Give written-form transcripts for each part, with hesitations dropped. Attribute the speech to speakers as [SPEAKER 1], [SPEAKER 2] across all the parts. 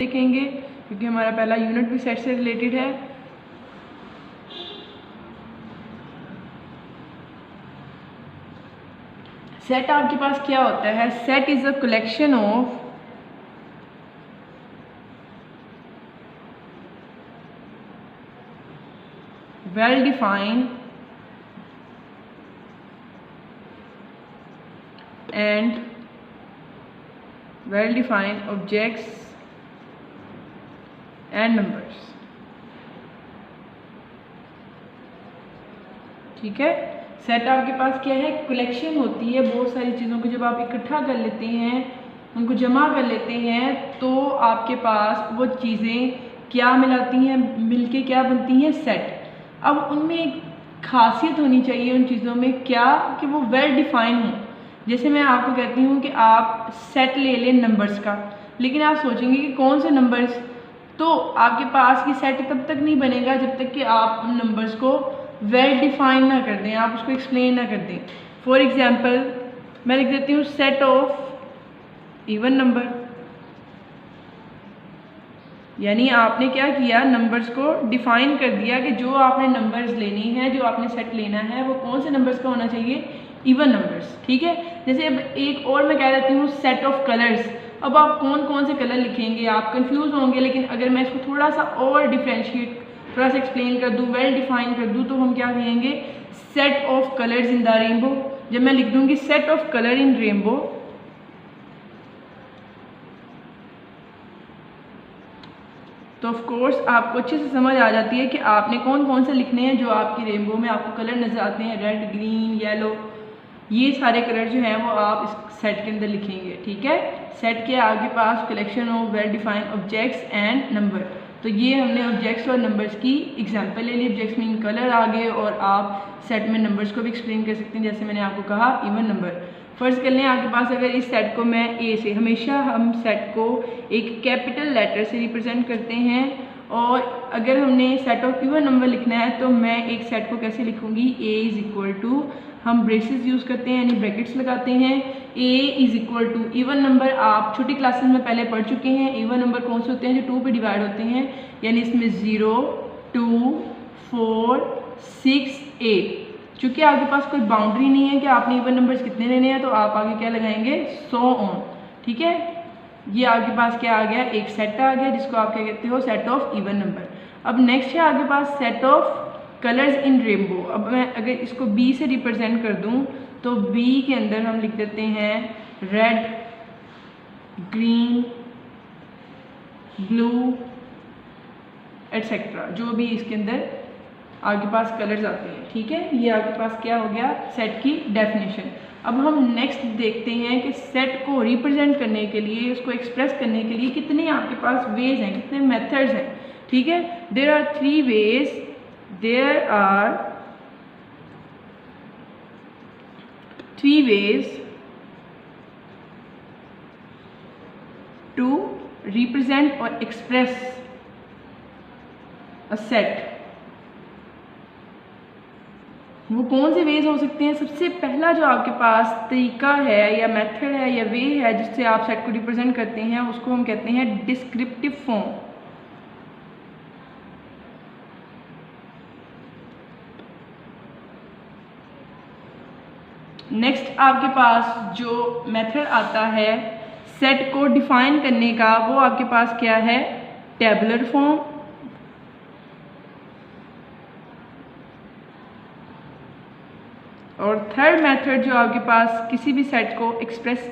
[SPEAKER 1] देखेंगे क्योंकि हमारा पहला यूनिट भी सेट से रिलेटेड है। सेट आपके पास क्या होता है? Set is a collection of well defined and well defined objects and numbers। ठीक है, सेट आपके पास क्या है? कलेक्शन होती है बहुत सारी चीज़ों को जब आप इकट्ठा कर लेते हैं, उनको जमा कर लेते हैं, तो आपके पास वो चीज़ें क्या मिलाती हैं, मिलके क्या बनती हैं? सेट। अब उनमें एक खासियत होनी चाहिए उन चीज़ों में, क्या कि वो वेल डिफाइन हों। जैसे मैं आपको कहती हूँ कि आप सेट ले लें नंबर्स का, लेकिन आप सोचेंगे कि कौन से नंबर्स, तो आपके पास की सेट तब तक नहीं बनेगा जब तक कि आप उन नंबर्स को वेल डिफाइन ना कर दें, आप उसको एक्सप्लेन ना कर दें। फॉर एग्जांपल मैं लिख देती हूँ सेट ऑफ इवन नंबर, यानी आपने क्या किया? नंबर्स को डिफाइन कर दिया कि जो आपने नंबर्स लेने हैं, जो आपने सेट लेना है, वो कौन से नंबर्स का होना चाहिए? Even numbers. ठीक है, जैसे अब एक और मैं कह देती हूँ सेट ऑफ कलर्स। अब आप कौन कौन से कलर लिखेंगे? आप कंफ्यूज होंगे, लेकिन अगर मैं इसको थोड़ा सा और डिफ्रेंशिएट, थोड़ा सा एक्सप्लेन कर दूँ, वेल डिफाइन कर दूँ, तो हम क्या कहेंगे? Set of colours in the rainbow. जब मैं लिख दूँगी set of colour in rainbow, तो ऑफ कोर्स आपको अच्छे से समझ आ जाती है कि आपने कौन कौन से लिखने हैं जो आपकी रेनबो में आपको कलर नज़र आते हैं, रेड, ग्रीन, येलो, ये सारे कलर जो हैं वो आप इस सेट के अंदर लिखेंगे। ठीक है, सेट के आपके पास collection of well defined objects and number. तो ये हमने ऑब्जेक्ट्स और नंबर्स की एग्जांपल ले ली। ऑब्जेक्ट्स मीन कलर आ गए, और आप सेट में नंबर्स को भी एक्सप्लेन कर सकते हैं, जैसे मैंने आपको कहा इवन नंबर। फर्स्ट कर लें आपके पास, अगर इस सेट को मैं ए से, हमेशा हम सेट को एक कैपिटल लेटर से रिप्रेजेंट करते हैं, और अगर हमने सेट ऑफ इवन नंबर लिखना है तो मैं एक सेट को कैसे लिखूंगी? ए इज इक्वल टू, हम ब्रेसेस यूज़ करते हैं यानी ब्रैकेट्स लगाते हैं, A is equal to even number. आप छोटी क्लासेस में पहले पढ़ चुके हैं इवन नंबर कौन से होते हैं? जो 2 पे डिवाइड होते हैं, यानी इसमें 0, 2, 4, 6, 8। चूँकि आपके पास कोई बाउंड्री नहीं है कि आपने इवन नंबर्स कितने लेने हैं, तो आप आगे क्या लगाएंगे? सो ऑन। ठीक है, ये आपके पास क्या आ गया? एक सेट आ गया, जिसको आप क्या कहते हो? Set of even number. अब नेक्स्ट है आपके पास set of colours in rainbow. अब मैं अगर इसको बी से रिप्रेजेंट कर दूं, तो बी के अंदर हम लिख देते हैं रेड, ग्रीन, ब्लू एटसेट्रा, जो भी इसके अंदर आपके पास कलर्स आते हैं। ठीक है, ये आपके पास क्या हो गया? सेट की डेफिनेशन। अब हम नेक्स्ट देखते हैं कि सेट को रिप्रेजेंट करने के लिए, उसको एक्सप्रेस करने के लिए कितने आपके पास वेज हैं, कितने मेथड्स हैं। ठीक है, there are 3 ways, there are 3 ways to represent or express a set। वो कौन से वेज हो सकते हैं? सबसे पहला जो आपके पास तरीका है या मेथड है या वे है जिससे आप सेट को रिप्रेजेंट करते हैं, उसको हम कहते हैं डिस्क्रिप्टिव फॉर्म। नेक्स्ट आपके पास जो मेथड आता है सेट को डिफाइन करने का, वो आपके पास क्या है? Tabular form. और थर्ड मेथड जो आपके पास किसी भी सेट को एक्सप्रेस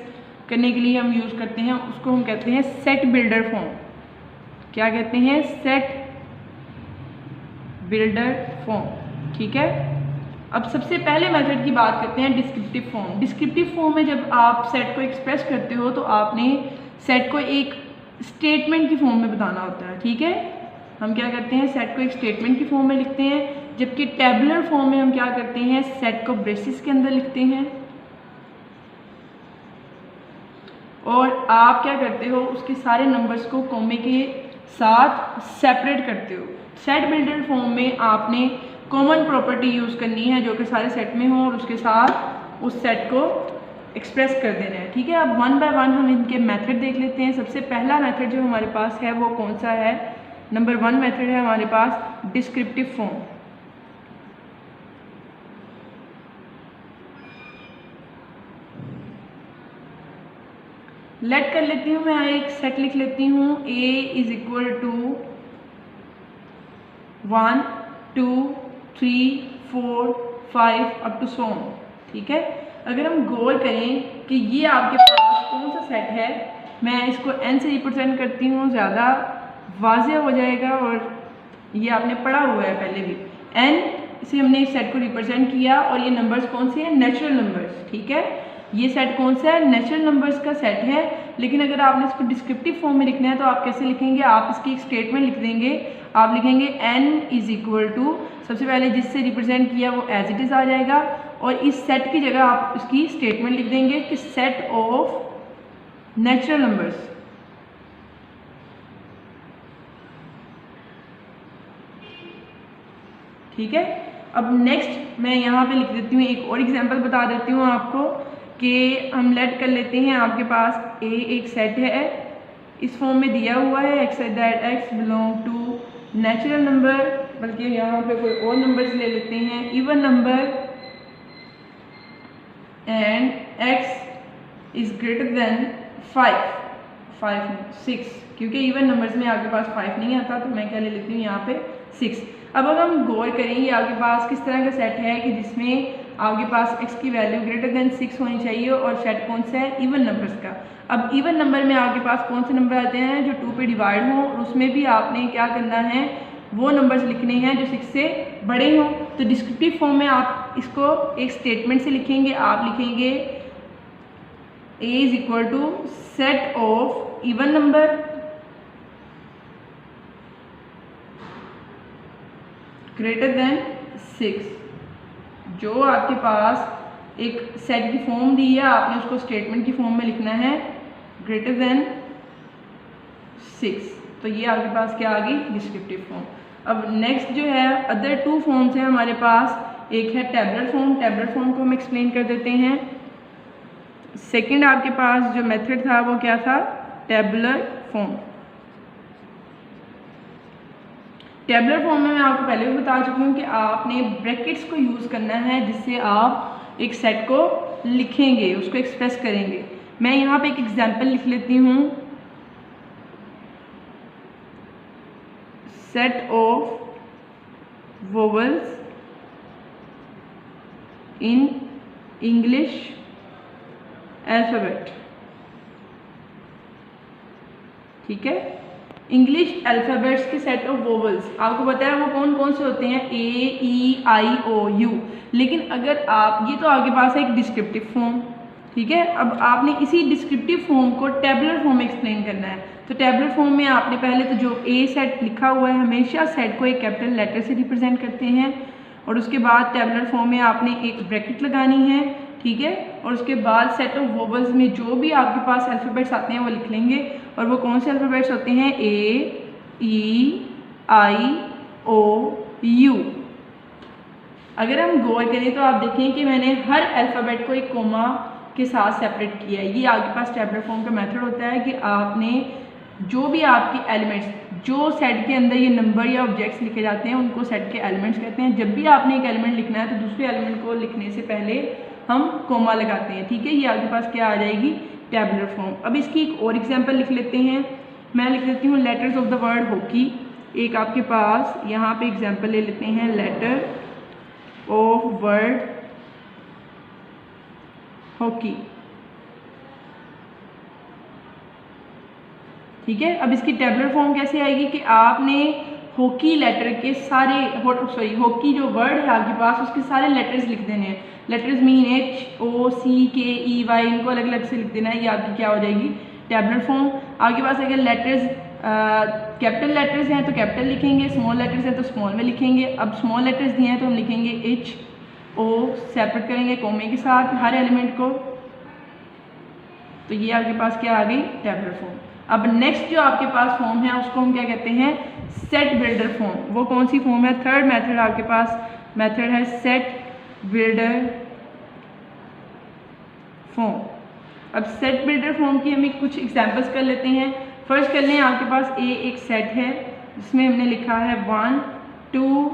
[SPEAKER 1] करने के लिए हम यूज़ करते हैं, उसको हम कहते हैं सेट बिल्डर फॉर्म। क्या कहते हैं? Set builder form. ठीक है, अब सबसे पहले मेथड की बात करते हैं डिस्क्रिप्टिव फॉर्म। डिस्क्रिप्टिव फॉर्म में जब आप सेट को एक्सप्रेस करते हो, तो आपने सेट को एक स्टेटमेंट की फॉर्म में बताना होता है। ठीक है, हम क्या करते हैं? सेट को एक स्टेटमेंट की फॉर्म में लिखते हैं, जबकि टेबुलर फॉर्म में हम क्या करते हैं? सेट को ब्रेसेस के अंदर लिखते हैं, और आप क्या करते हो? उसके सारे नंबर्स को कॉमे के साथ सेपरेट करते हो। सेट बिल्डर फॉर्म में आपने कॉमन प्रॉपर्टी यूज़ करनी है जो कि सारे सेट में हो, और उसके साथ उस सेट को एक्सप्रेस कर देना है। ठीक है, अब वन बाय वन हम इनके मेथड देख लेते हैं। सबसे पहला मेथड जो हमारे पास है वो कौन सा है? नंबर 1 मेथड है हमारे पास डिस्क्रिप्टिव फॉर्म। लेट कर लेती हूँ मैं, एक सेट लिख लेती हूँ, a is equal to 1 2 3 4 5 up to so on. ठीक है, अगर हम गौर करें कि ये आपके पास कौन सा सेट है, मैं इसको n से रिप्रेजेंट करती हूँ, ज़्यादा वाज़ेह हो जाएगा और ये आपने पढ़ा हुआ है पहले भी। n से हमने इस सेट को रिप्रेजेंट किया और ये नंबर्स कौन से हैं? Natural numbers. ठीक है, ये सेट कौन सा है? नेचुरल नंबर्स का सेट है। लेकिन अगर आपने इसको डिस्क्रिप्टिव फॉर्म में लिखना है तो आप कैसे लिखेंगे? आप इसकी एक स्टेटमेंट लिख देंगे। आप लिखेंगे n इज इक्वल टू, सबसे पहले जिससे रिप्रेजेंट किया वो एज इट इज़ आ जाएगा और इस सेट की जगह आप इसकी स्टेटमेंट लिख देंगे कि सेट ऑफ नेचुरल नंबर्स। ठीक है, अब नेक्स्ट मैं यहाँ पे लिख देती हूँ, एक और एग्जांपल बता देती हूँ आपको कि हम लेट कर लेते हैं आपके पास a एक सेट है, इस फॉर्म में दिया हुआ है x that x belong to natural number, बल्कि यहाँ पे कोई और नंबर्स ले लेते हैं, even number and x is greater than 6, क्योंकि इवन नंबर्स में आपके पास 5 नहीं आता तो मैं क्या ले लेती हूँ यहाँ पे 6। अब अगर हम गौर करेंगे आपके पास किस तरह का सेट है कि जिसमें आपके पास x की वैल्यू ग्रेटर देन 6 होनी चाहिए और सेट कौन सा है? इवन नंबर्स का। अब इवन नंबर में आपके पास कौन से नंबर आते हैं? जो 2 पे डिवाइड हों, और उसमें भी आपने क्या करना है? वो नंबर्स लिखने हैं जो 6 से बड़े हों। तो डिस्क्रिप्टिव फॉर्म में आप इसको एक स्टेटमेंट से लिखेंगे। आप लिखेंगे a is equal to set of even number greater than 6। जो आपके पास एक सेट की फॉर्म दी है, आपने उसको स्टेटमेंट की फॉर्म में लिखना है, ग्रेटर देन 6। तो ये आपके पास क्या आ गई? Descriptive form. अब नेक्स्ट जो है अदर 2 फॉर्म्स हैं हमारे पास। एक है टेबुलर फॉर्म। टेबुलर फॉर्म को हम एक्सप्लेन कर देते हैं। सेकंड आपके पास जो मेथड था वो क्या था? Tabular form. टेबुलर फॉर्म में मैं आपको पहले भी बता चुकी हूँ कि आपने ब्रैकेट्स को यूज़ करना है जिससे आप एक सेट को लिखेंगे, उसको एक्सप्रेस करेंगे। मैं यहाँ पे एक एग्जांपल लिख लेती हूँ, set of vowels in English alphabet. ठीक है, इंग्लिश अल्फ़ाबेट्स के सेट ऑफ वोवेल्स आपको पता है वो कौन कौन से होते हैं? A E I O U। लेकिन अगर आप, ये तो आपके पास है एक डिस्क्रिप्टिव फॉर्म। ठीक है, अब आपने इसी डिस्क्रिप्टिव फॉर्म को टेबुलर फॉर्म में एक्सप्लेन करना है। तो टेबुलर फॉर्म में आपने पहले तो जो A सेट लिखा हुआ है, हमेशा सेट को एक कैपिटल लेटर से रिप्रेजेंट करते हैं और उसके बाद टेबुलर फॉर्म में आपने एक ब्रैकेट लगानी है। ठीक है, और उसके बाद सेट ऑफ वोवेल्स में जो भी आपके पास अल्फ़ाबेट्स आते हैं वो लिख लेंगे। और वो कौन से अल्फ़ाबेट्स होते हैं? A E I O U। अगर हम गौर करें तो आप देखें कि मैंने हर अल्फ़ाबेट को एक कोमा के साथ सेपरेट किया है। ये आपके पास टेबुलर फॉर्म का मेथड होता है कि आपने जो भी आपके एलिमेंट्स, जो सेट के अंदर ये नंबर या ऑब्जेक्ट्स लिखे जाते हैं उनको सेट के एलिमेंट्स कहते हैं। जब भी आपने एक एलिमेंट लिखना है तो दूसरे एलिमेंट को लिखने से पहले हम कोमा लगाते हैं। ठीक है, ये आपके पास क्या आ जाएगी? Tabular form. अब इसकी एक और एग्जांपल लिख लेते हैं। मैं लिख लेती हूँ letters of the word hockey. एक आपके पास यहाँ पे एग्जांपल ले लेते हैं, लेटर ऑफ वर्ड हॉकी। ठीक है, अब इसकी टेबुलर फॉर्म कैसे आएगी कि आपने हॉकी लेटर के सारे, हॉकी जो वर्ड है आपके पास उसके सारे लेटर्स लिख देने हैं। लेटर्स मीन HOCKEY, इनको अलग अलग से लिख देना है। ये आपकी क्या हो जाएगी? Tabular form. आपके पास अगर लेटर्स कैपिटल लेटर्स हैं तो कैपिटल लिखेंगे, स्मॉल लेटर्स हैं तो स्मॉल में लिखेंगे। अब स्मॉल लेटर्स दिए हैं तो हम लिखेंगे HO, सेपरेट करेंगे कोमे के साथ हर एलिमेंट को। तो ये आपके पास क्या आ गई? Tabular form. अब नेक्स्ट जो आपके पास फॉर्म है उसको हम क्या कहते हैं? Set builder form. वो कौन सी फॉर्म है? थर्ड मेथड आपके पास मेथड है सेट बिल्डर फॉर्म। अब सेट बिल्डर फॉर्म की हम कुछ एग्जांपल्स कर लेते हैं। फर्स्ट कर लें, आपके पास एक सेट है जिसमें हमने लिखा है 1 2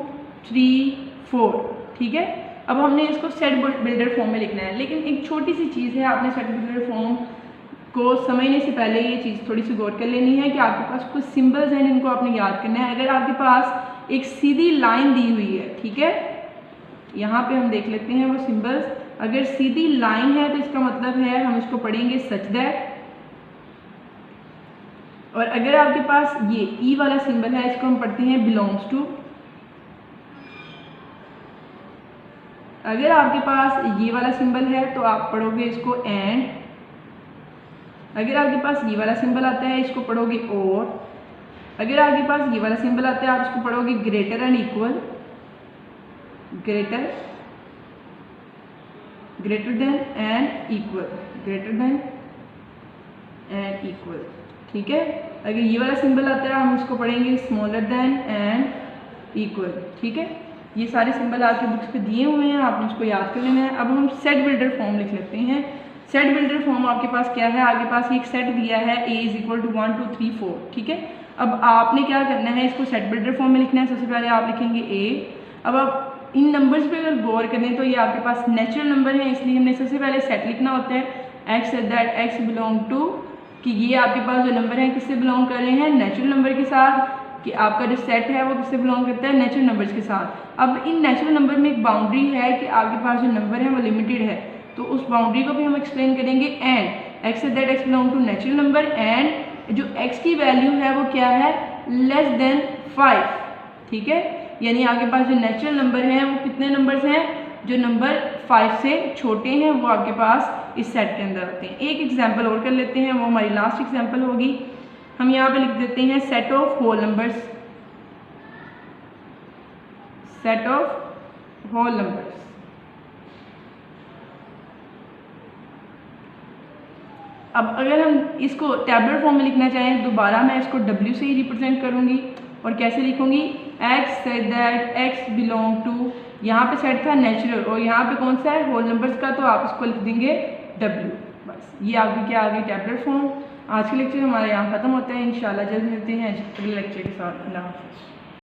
[SPEAKER 1] 3 4, ठीक है। अब हमने इसको सेट बिल्डर फॉर्म में लिखना है, लेकिन एक छोटी सी चीज़ है, आपने सेट बिल्डर फॉर्म को समझने से पहले ये चीज़ थोड़ी सी गौर कर लेनी है कि आपके पास कुछ सिंबल्स हैं जिनको आपने याद करना है। अगर आपके पास एक सीधी लाइन दी हुई है, ठीक है, यहाँ पे हम देख लेते हैं वो सिंबल्स। अगर सीधी लाइन है तो इसका मतलब है हम इसको पढ़ेंगे सच दैट। और अगर आपके पास ये ई वाला सिंबल है, इसको हम पढ़ते हैं बिलोंग्स टू। अगर आपके पास ये वाला सिंबल है तो आप पढ़ोगे इसको एंड। अगर आपके पास ये वाला सिंबल आता है इसको पढ़ोगे और। अगर आपके पास ये वाला सिंबल आता है आप इसको पढ़ोगे greater and equal, greater than and equal, greater than and equal, ठीक है। अगर ये वाला सिंबल आता है हम इसको पढ़ेंगे स्मॉलर देन एंड इक्वल, ठीक है। ये सारे सिंबल आपके बुक्स पे दिए हुए हैं, आपने इसको याद कर लेना है। अब हम सेट बिल्डर फॉर्म लिख लेते हैं। सेट बिल्डर फॉर्म आपके पास क्या है, आपके पास एक सेट दिया है A = 1 2 3 4, ठीक है। अब आपने क्या करना है, इसको सेट बिल्डर फॉर्म में लिखना है। सबसे पहले आप लिखेंगे A। अब आप इन नंबर्स पे अगर गौर करें तो ये आपके पास नेचुरल नंबर है, इसलिए हमने सबसे पहले सेट लिखना होता है। X that x belong to, कि ये आपके पास जो नंबर है किससे बिलोंग कर रहे हैं, नेचुरल नंबर के साथ। कि आपका जो सेट है वो किससे बिलोंग करता है, नेचुरल नंबर्स के साथ। अब इन नेचुरल नंबर में एक बाउंड्री है कि आपके पास जो नंबर है वो लिमिटेड है, तो उस बाउंड्री को भी हम एक्सप्लेन करेंगे। And x that x belong to natural number, and जो एक्स की वैल्यू है वो क्या है, लेस देन 5, ठीक है। यानी आपके पास जो नेचुरल नंबर हैं वो कितने नंबर्स हैं, जो नंबर 5 से छोटे हैं वो आपके पास इस सेट के अंदर आते हैं। एक एग्जांपल और कर लेते हैं, वो हमारी लास्ट एग्जांपल होगी। हम यहाँ पे लिख देते हैं set of whole numbers, set of whole numbers. अब अगर हम इसको टैबुलर फॉर्म में लिखना चाहें, दोबारा मैं इसको W से ही रिप्रेजेंट करूँगी। और कैसे लिखूँगी, x that x belong to, यहाँ पे सेट था नेचुरल और यहाँ पे कौन सा है, होल नंबर्स का, तो आप इसको लिख देंगे W। बस ये आपकी क्या आ गई, टैबुलर फॉर्म। आज के लेक्चर हमारे यहाँ ख़त्म होता है। इंशाल्लाह जल्द मिलते हैं अगले लेक्चर के साथ। अल्लाह हाफ़िज़।